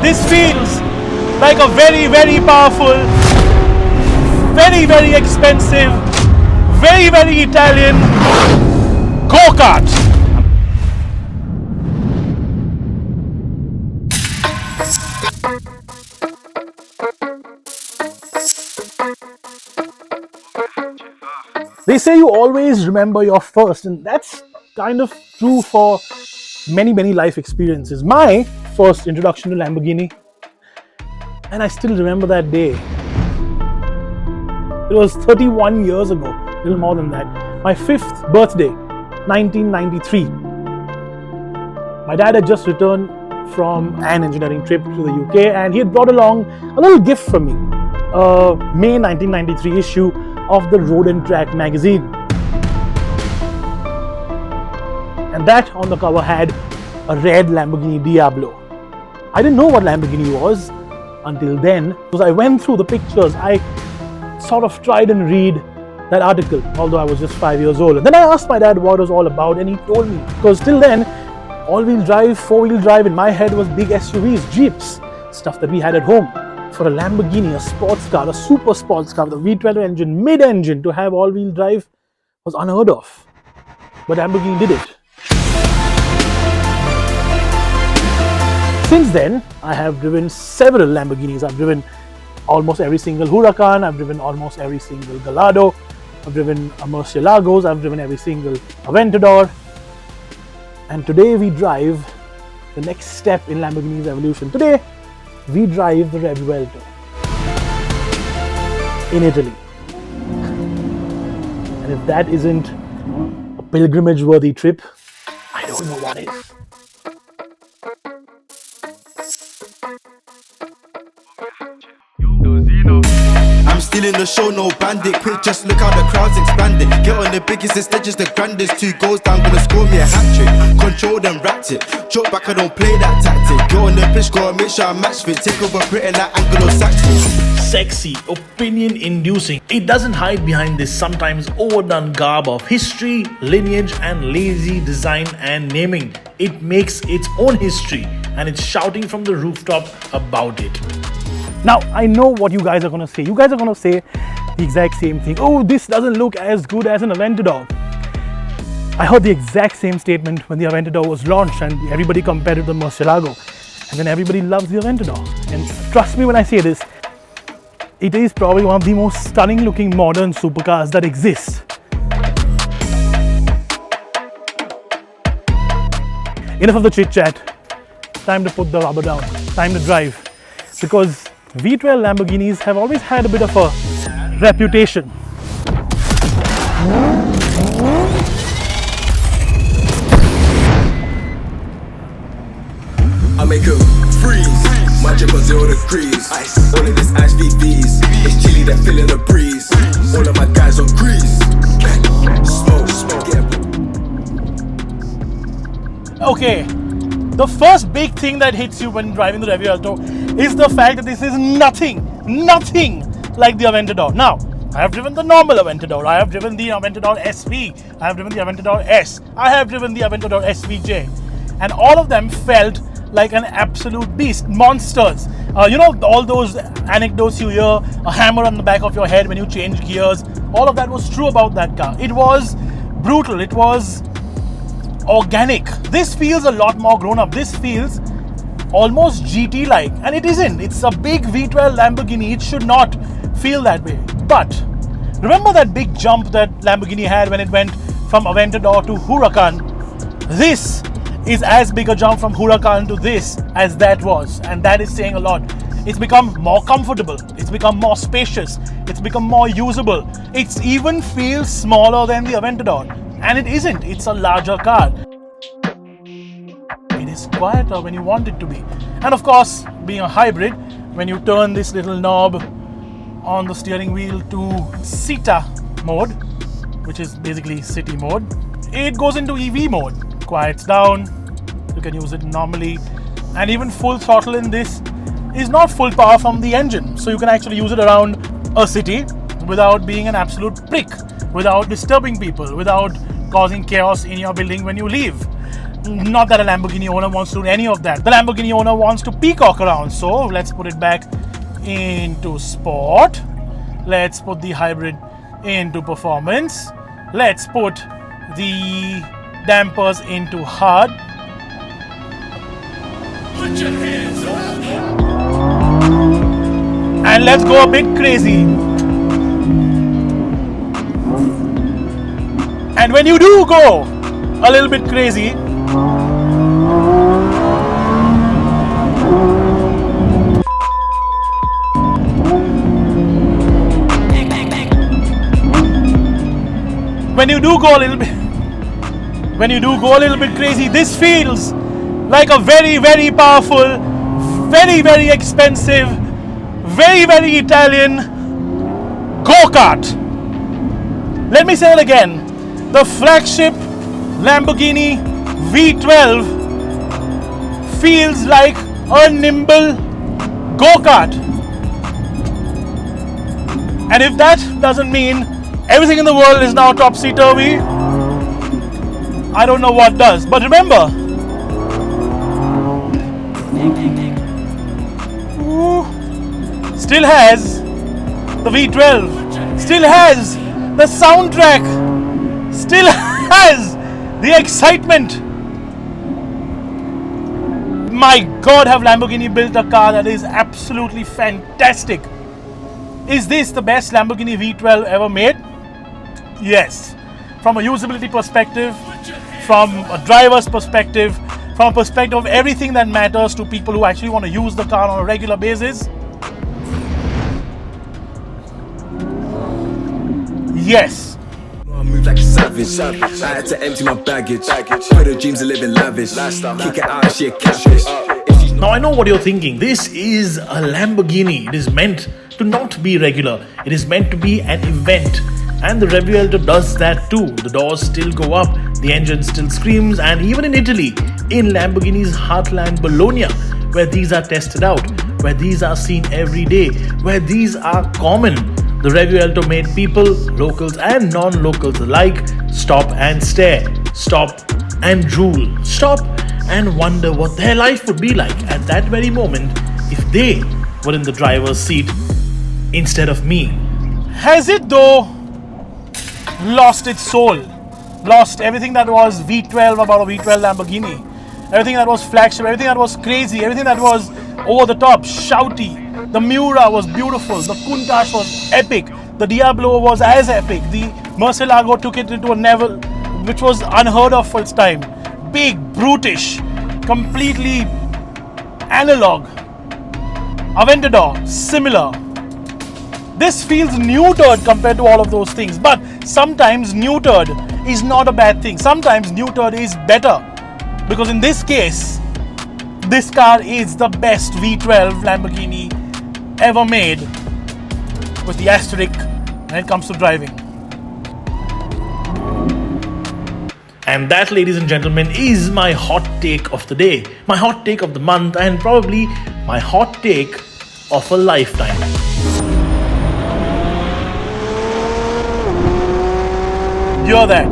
this feels like a very, very powerful, very, very expensive, very, very Italian go-kart. They say you always remember your first, and that's kind of true for many, many life experiences. My first introduction to Lamborghini, and I still remember that day. It was 31 years ago, a little more than that. My 5th birthday, 1993. My dad had just returned from an engineering trip to the UK, and he had brought along a little gift for me. A May 1993 issue of the Road and Track magazine. And that on the cover had a red Lamborghini Diablo. I didn't know what Lamborghini was until then, because I went through the pictures. I sort of tried and read that article, although I was just 5 years old. And then I asked my dad what it was all about, and he told me. Because till then, all-wheel drive, four-wheel drive in my head was big SUVs, Jeeps, stuff that we had at home. For a Lamborghini, a sports car, a super sports car with a V12 engine, mid-engine, to have all-wheel drive was unheard of. But Lamborghini did it. Since then, I have driven several Lamborghinis. I've driven almost every single Huracan, I've driven almost every single Gallardo, I've driven Murcielagos, I've driven every single Aventador. And today we drive the next step in Lamborghini's evolution. Today, we drive the Revuelto in Italy. And if that isn't a pilgrimage-worthy trip, I don't know what is. I'm still in the show, no bandit. Quick, just look how the crowd's expanding. Get on the biggest, the stage is the grandest. 2 goals down, gonna score me a hat-trick. Control them, rat it. Choke back, I don't play that tactic. Get on the pitch, gotta make sure I match fit. Take over Britain like Anglo-Saxon. Sexy, opinion-inducing. It doesn't hide behind this sometimes overdone garb of history, lineage, and lazy design and naming. It makes its own history, and it's shouting from the rooftop about it. Now, I know what you guys are going to say. You guys are going to say the exact same thing. Oh, this doesn't look as good as an Aventador. I heard the exact same statement when the Aventador was launched and everybody compared it to the Murcielago. And then everybody loves the Aventador. And trust me when I say this, it is probably one of the most stunning looking modern supercars that exist. Enough of the chit chat. Time to put the rubber down. Time to drive. Because V12 Lamborghinis have always had a bit of a reputation. I make them freeze. My drip on 0 degrees. All of this ice VVs. It's chilly that feeling the breeze. All of my guys on grease. Smoke, yeah. Okay, the first big thing that hits you when driving the Revuelto is the fact that this is nothing like the Aventador. Now, I have driven the normal Aventador, I have driven the Aventador SV, I have driven the Aventador S, I have driven the Aventador SVJ, and all of them felt like an absolute beast, monsters. You know, all those anecdotes you hear, a hammer on the back of your head when you change gears, all of that was true about that car. It was brutal, it was organic. This feels a lot more grown up. This feels almost GT-like, and it isn't. It's a big V12 Lamborghini. It should not feel that way. But remember that big jump that Lamborghini had when it went from Aventador to Huracan? This is as big a jump from Huracan to this as that was, and that is saying a lot. It's become more comfortable, it's become more spacious, it's become more usable. It even feels smaller than the Aventador, and it isn't. It's a larger car. It is quieter when you want it to be. And of course, being a hybrid, when you turn this little knob on the steering wheel to Cita mode, which is basically city mode, it goes into EV mode. Quiets down, you can use it normally, and even full throttle in this is not full power from the engine, so you can actually use it around a city without being an absolute prick, without disturbing people, without causing chaos in your building when you leave. Not that a Lamborghini owner wants to do any of that. The Lamborghini owner wants to peacock around. So let's put it back into sport. Let's put the hybrid into performance. Let's put the dampers into hard. Put your hands up. And let's go a bit crazy. And when you do go a little bit crazy, when you do go a little bit crazy, this feels like a very, very powerful, very, very expensive, very, very Italian go-kart. Let me say that again. The flagship Lamborghini V12 feels like a nimble go-kart. And if that doesn't mean everything in the world is now topsy-turvy, I don't know what does. But remember, still has the V12, still has the soundtrack, still has the excitement. My God, have Lamborghini built a car that is absolutely fantastic. Is this the best Lamborghini V12 ever made? Yes. From a usability perspective, from a driver's perspective, from a perspective of everything that matters to people who actually want to use the car on a regular basis. Yes. I move like a savage. I had to empty my baggage. For the dreams of living lavish. Kick it out, she a catfish. Now I know what you're thinking. This is a Lamborghini. It is meant to not be regular. It is meant to be an event. And the Revuelto does that too. The doors still go up, the engine still screams, and even in Italy, in Lamborghini's heartland Bologna, where these are tested out, where these are seen every day, where these are common, the Revuelto made people, locals and non-locals alike, stop and stare, stop and drool, stop and wonder what their life would be like at that very moment if they were in the driver's seat instead of me. Has it though lost its soul? Lost everything that was V12 about a V12 Lamborghini, everything that was flagship, everything that was crazy, everything that was over the top, shouty. The Miura was beautiful, the Countach was epic, the Diablo was as epic, the Murcielago took it into a level which was unheard of for its time. Big, brutish, completely analog. Aventador, similar. This feels neutered compared to all of those things, but sometimes neutered is not a bad thing. Sometimes neutered is better, because in this case, this car is the best V12 Lamborghini ever made, with the asterisk when it comes to driving. And that, ladies and gentlemen, is my hot take of the day, my hot take of the month, and probably my hot take of a lifetime. Hear that?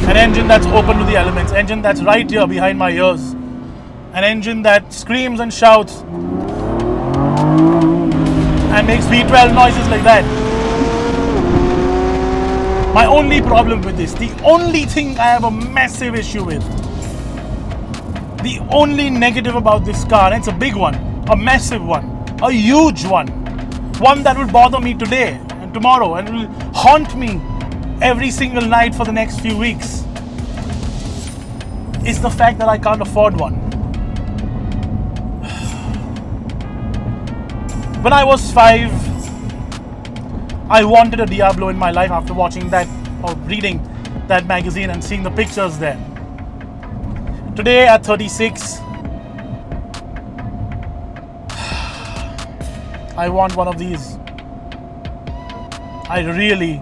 An engine that's open to the elements, engine that's right here behind my ears, an engine that screams and shouts and makes V12 noises like that. My only problem with this, the only thing I have a massive issue with, the only negative about this car, and it's a big one, a massive one, a huge one that will bother me today and tomorrow and will haunt me every single night for the next few weeks, is the fact that I can't afford one. When I was 5, I wanted a Diablo in my life after watching that or reading that magazine and seeing the pictures there. Today at 36, I want one of these. I really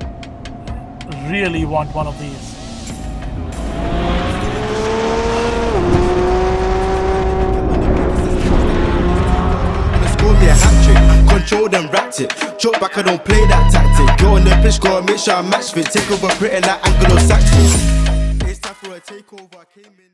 want one of these. Score me a hat trick, control and wrapped it. Drop back, I don't play that tactic. Go on the pitch, gotta make sure I match fit. Take over Britain like Anglo-Saxon. It's time for a takeover. I came in.